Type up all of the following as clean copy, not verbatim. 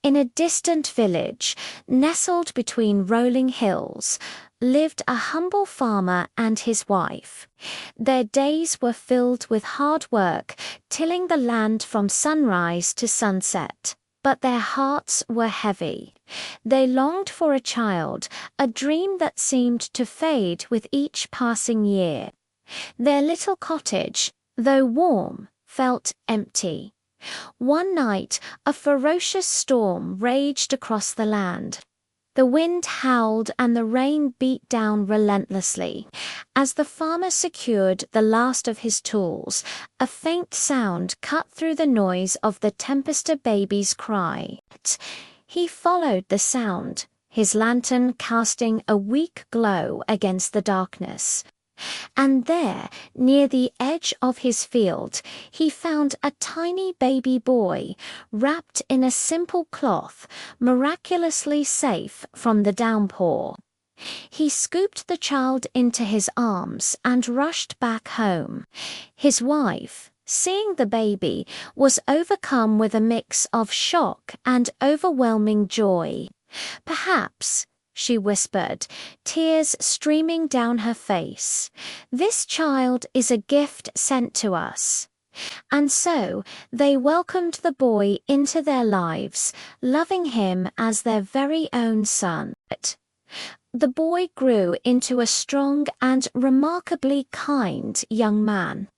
In a distant village, nestled between rolling hills, lived a humble farmer and his wife. Their days were filled with hard work, tilling the land from sunrise to sunset. But their hearts were heavy. They longed for a child, a dream that seemed to fade with each passing year. Their little cottage, though warm, felt empty. One night, a ferocious storm raged across the land. The wind howled and the rain beat down relentlessly. As the farmer secured the last of his tools, a faint sound cut through the noise of the tempester baby's cry. He followed the sound, his lantern casting a weak glow against the darkness. And there, near the edge of his field, he found a tiny baby boy, wrapped in a simple cloth, miraculously safe from the downpour. He scooped the child into his arms and rushed back home. His wife, seeing the baby, was overcome with a mix of shock and overwhelming joy. "Perhaps," she whispered, tears streaming down her face, "this child is a gift sent to us." And so they welcomed the boy into their lives, loving him as their very own son. The boy grew into a strong and remarkably kind young man.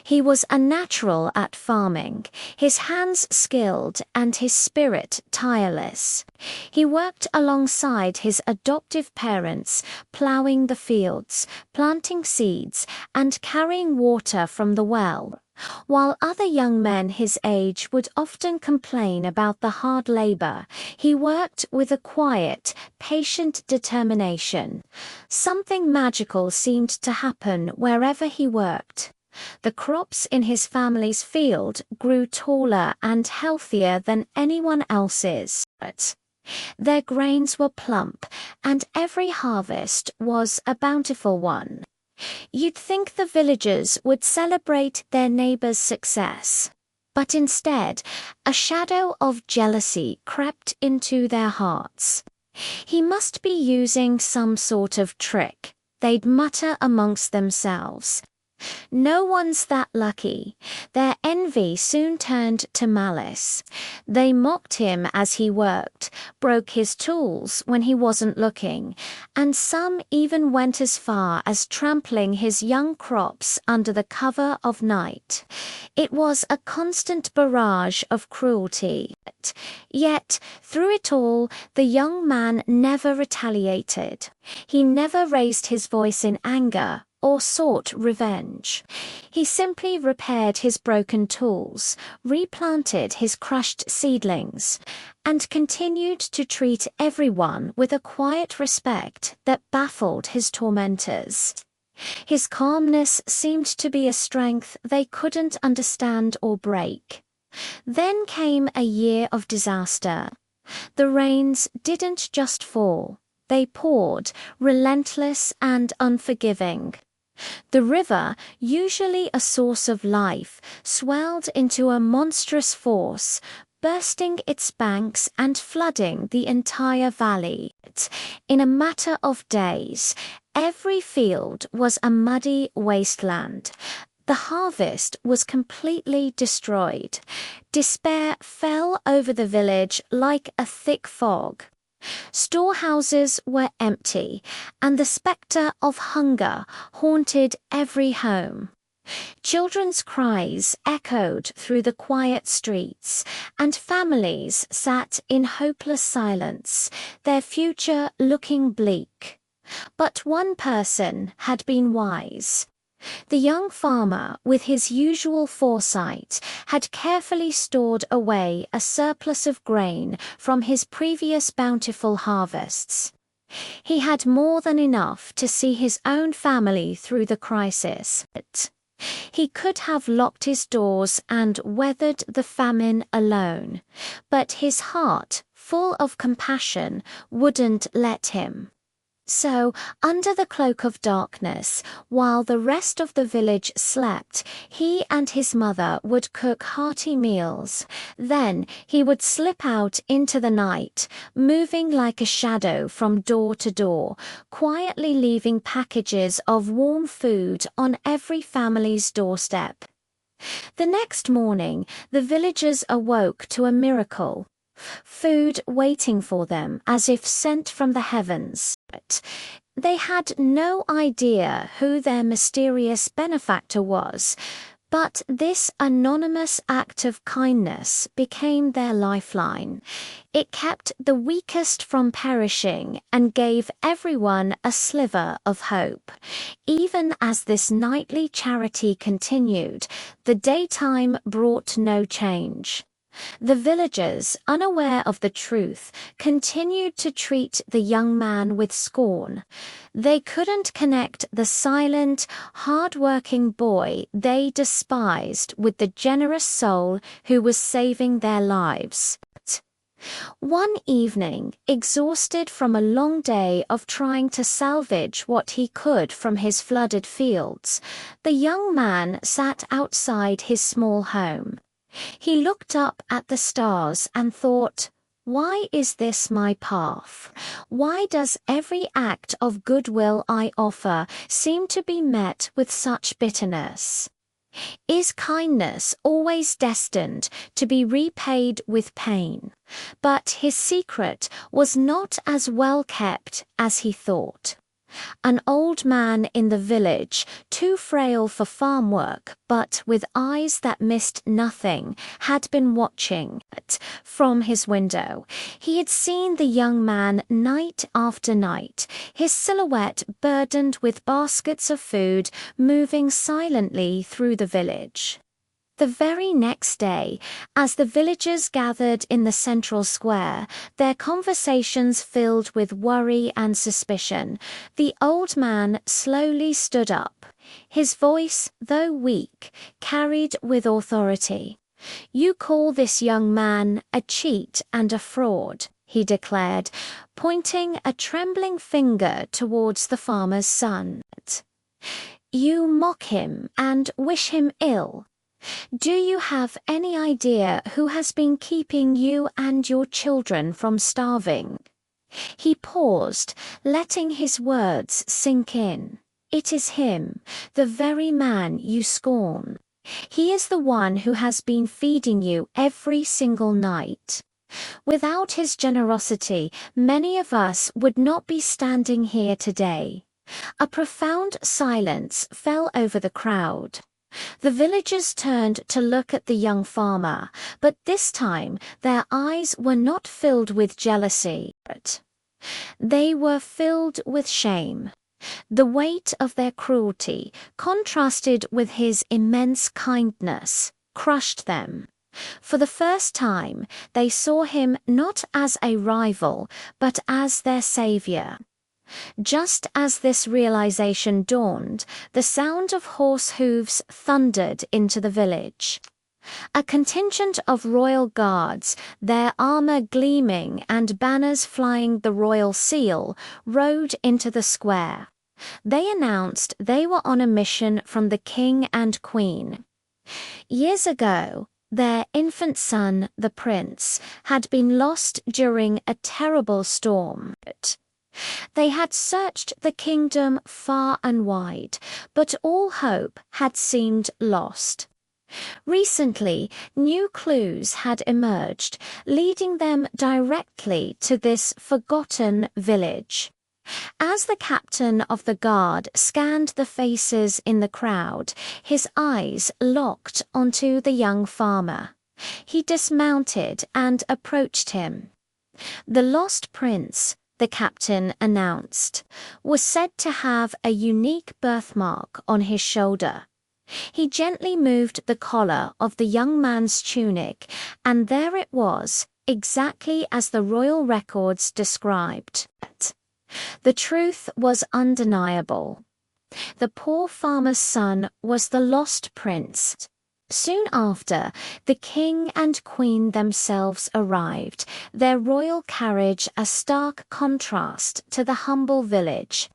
He was a natural at farming, his hands skilled and his spirit tireless. He worked alongside his adoptive parents, plowing the fields, planting seeds, and carrying water from the well. While other young men his age would often complain about the hard labor, he worked with a quiet, patient determination. Something magical seemed to happen wherever he worked. The crops in his family's field grew taller and healthier than anyone else's. Their grains were plump, and every harvest was a bountiful one. You'd think the villagers would celebrate their neighbor's success. But instead, a shadow of jealousy crept into their hearts. "He must be using some sort of trick," they'd mutter amongst themselves. "No one's that lucky." Their envy soon turned to malice. They mocked him as he worked, broke his tools when he wasn't looking, and some even went as far as trampling his young crops under the cover of night. It was a constant barrage of cruelty. Yet, through it all, the young man never retaliated. He never raised his voice in anger or sought revenge. He simply repaired his broken tools, replanted his crushed seedlings, and continued to treat everyone with a quiet respect that baffled his tormentors. His calmness seemed to be a strength they couldn't understand or break. Then came a year of disaster. The rains didn't just fall, they poured, relentless and unforgiving. The river, usually a source of life, swelled into a monstrous force, bursting its banks and flooding the entire valley. In a matter of days, every field was a muddy wasteland. The harvest was completely destroyed. Despair fell over the village like a thick fog. Storehouses were empty, and the spectre of hunger haunted every home. Children's cries echoed through the quiet streets, and families sat in hopeless silence, their future looking bleak. But one person had been wise. The young farmer, with his usual foresight, had carefully stored away a surplus of grain from his previous bountiful harvests. He had more than enough to see his own family through the crisis. He could have locked his doors and weathered the famine alone, but his heart, full of compassion, wouldn't let him. So, under the cloak of darkness, while the rest of the village slept, he and his mother would cook hearty meals. Then he would slip out into the night, moving like a shadow from door to door, quietly leaving packages of warm food on every family's doorstep. The next morning, the villagers awoke to a miracle. Food waiting for them as if sent from the heavens. But they had no idea who their mysterious benefactor was, but this anonymous act of kindness became their lifeline. It kept the weakest from perishing and gave everyone a sliver of hope. Even as this nightly charity continued, the daytime brought no change. The villagers, unaware of the truth, continued to treat the young man with scorn. They couldn't connect the silent, hard-working boy they despised with the generous soul who was saving their lives. One evening, exhausted from a long day of trying to salvage what he could from his flooded fields, the young man sat outside his small home. He looked up at the stars and thought, "Why is this my path? Why does every act of goodwill I offer seem to be met with such bitterness? Is kindness always destined to be repaid with pain?" But his secret was not as well kept as he thought. An old man in the village, too frail for farm work but with eyes that missed nothing, had been watching from his window. He had seen the young man night after night, his silhouette burdened with baskets of food, moving silently through the village. The very next day, as the villagers gathered in the central square, their conversations filled with worry and suspicion, the old man slowly stood up. His voice, though weak, carried with authority. "You call this young man a cheat and a fraud," he declared, pointing a trembling finger towards the farmer's son. "You mock him and wish him ill. Do you have any idea who has been keeping you and your children from starving?" He paused, letting his words sink in. "It is him, the very man you scorn. He is the one who has been feeding you every single night. Without his generosity, many of us would not be standing here today." A profound silence fell over the crowd. The villagers turned to look at the young farmer, but this time their eyes were not filled with jealousy. They were filled with shame. The weight of their cruelty, contrasted with his immense kindness, crushed them. For the first time, they saw him not as a rival, but as their savior. Just as this realization dawned, the sound of horse hooves thundered into the village. A contingent of royal guards, their armor gleaming and banners flying the royal seal, rode into the square. They announced they were on a mission from the king and queen. Years ago, their infant son, the prince, had been lost during a terrible storm. They had searched the kingdom far and wide, but all hope had seemed lost. Recently, new clues had emerged, leading them directly to this forgotten village. As the captain of the guard scanned the faces in the crowd, his eyes locked onto the young farmer. He dismounted and approached him. The lost prince, the captain announced, was said to have a unique birthmark on his shoulder. He gently moved the collar of the young man's tunic, and there it was, exactly as the royal records described. The truth was undeniable. The poor farmer's son was the lost prince. Soon after, the king and queen themselves arrived, their royal carriage a stark contrast to the humble village.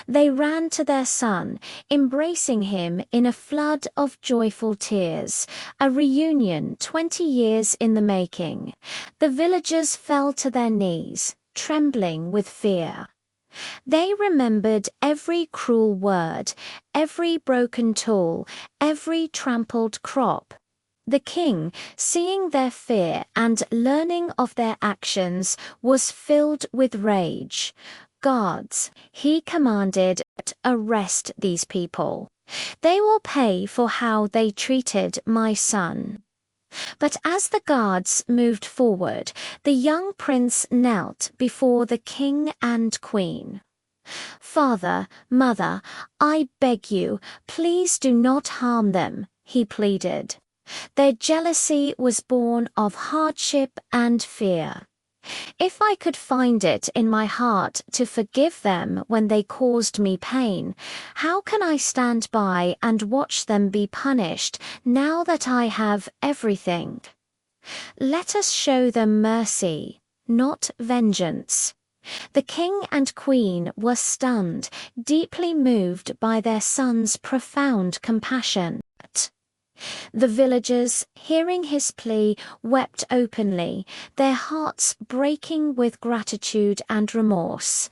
They ran to their son, embracing him in a flood of joyful tears, a reunion 20 years in the making. The villagers fell to their knees, trembling with fear. They remembered every cruel word, every broken tool, every trampled crop. The king, seeing their fear and learning of their actions, was filled with rage. Guards, he commanded, arrest these people. They will pay for how they treated my son. But as the guards moved forward, the young prince knelt before the king and queen. "Father, mother, I beg you, please do not harm them," he pleaded. Their jealousy was born of hardship and fear. "If I could find it in my heart to forgive them when they caused me pain, how can I stand by and watch them be punished now that I have everything? Let us show them mercy, not vengeance." The king and queen were stunned, deeply moved by their son's profound compassion. The villagers, hearing his plea, wept openly, their hearts breaking with gratitude and remorse.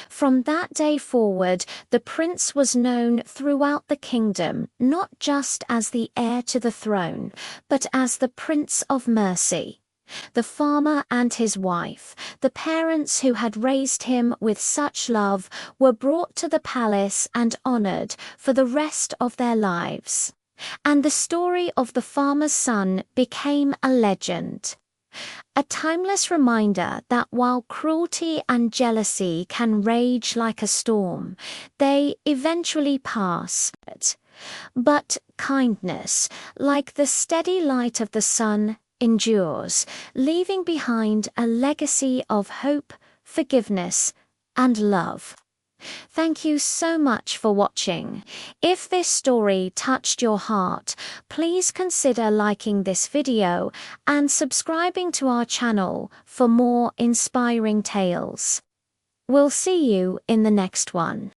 From that day forward, the prince was known throughout the kingdom not just as the heir to the throne, but as the Prince of Mercy. The farmer and his wife, the parents who had raised him with such love, were brought to the palace and honored for the rest of their lives. And the story of the farmer's son became a legend. A timeless reminder that while cruelty and jealousy can rage like a storm, they eventually pass. But kindness, like the steady light of the sun, endures, leaving behind a legacy of hope, forgiveness, and love. Thank you so much for watching. If this story touched your heart, please consider liking this video and subscribing to our channel for more inspiring tales. We'll see you in the next one.